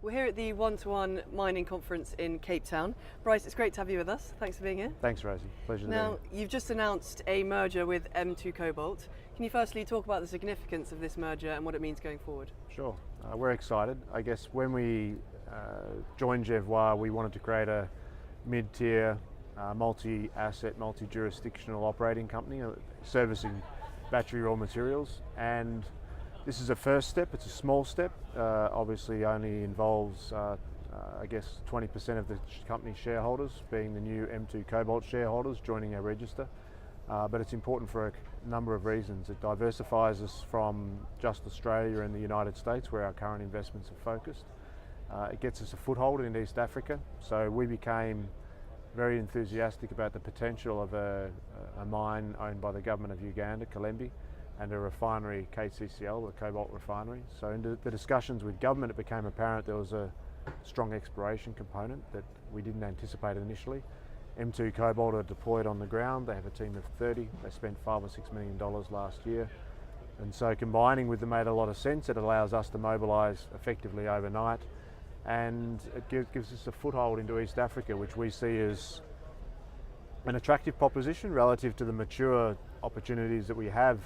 We're here at the One-to-One Mining Conference in Cape Town. Bryce, it's great to have you with us. Thanks for being here. Thanks, Rosie. Pleasure to be Now, here. you've just announced a merger with M2 Cobalt. Can you firstly talk about the significance of this merger and what it means going forward? Sure. We're excited. I guess when we joined Jervois, we wanted to create a mid-tier, multi-asset, multi-jurisdictional operating company servicing battery raw materials. And this is a first step. It's a small step. Obviously only involves, I guess, 20% of the company's shareholders being the new M2 Cobalt shareholders joining our register. But it's important for a number of reasons. It diversifies us from just Australia and the United States, where our current investments are focused. It gets us a foothold in East Africa. So we became very enthusiastic about the potential of a mine owned by the government of Uganda, Kalembe, and a refinery, KCCL, the cobalt refinery. So in the discussions with government, it became apparent there was a strong exploration component that we didn't anticipate initially. M2 Cobalt are deployed on the ground. They have a team of 30. They spent $5 or $6 million last year. And so combining with them made a lot of sense. It allows us to mobilise effectively overnight, and it gives us a foothold into East Africa, which we see as an attractive proposition relative to the mature opportunities that we have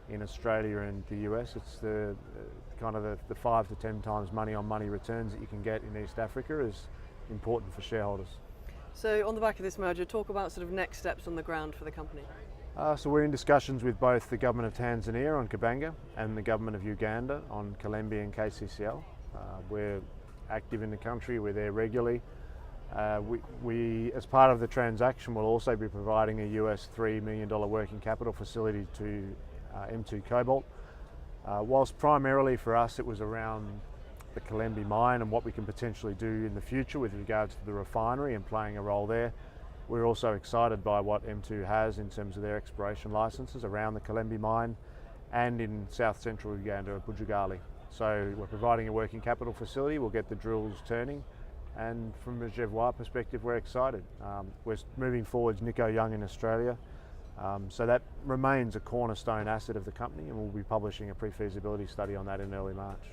in Australia and the US. It's the kind of the 5 to 10 times money on money returns that you can get in East Africa is important for shareholders. So on the back of this merger, talk about sort of next steps on the ground for the company. So we're in discussions with both the government of Tanzania on Kabanga and the government of Uganda on Kalembe and KCCL. We're active in the country, we're there regularly. We, as part of the transaction, will also be providing a US $3 million working capital facility to M2 Cobalt. Whilst primarily for us it was around the Kalembe mine and what we can potentially do in the future with regards to the refinery and playing a role there, we're also excited by what M2 has in terms of their exploration licenses around the Kalembe mine and in south central Uganda at Bujagali. So we're providing a working capital facility, we'll get the drills turning, and from a Jervois perspective we're excited. We're moving forwards Nico Young in Australia. So that remains a cornerstone asset of the company, and we'll be publishing a pre-feasibility study on that in early March.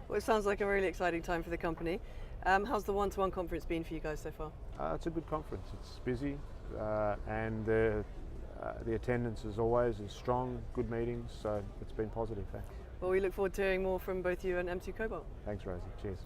Well, it sounds like a really exciting time for the company. How's the One-to-One conference been for you guys so far? It's a good conference. It's busy, and the attendance as always is strong, good meetings, so it's been positive. Thanks. Well, we look forward to hearing more from both you and M2 Cobalt. Thanks, Rosie. Cheers.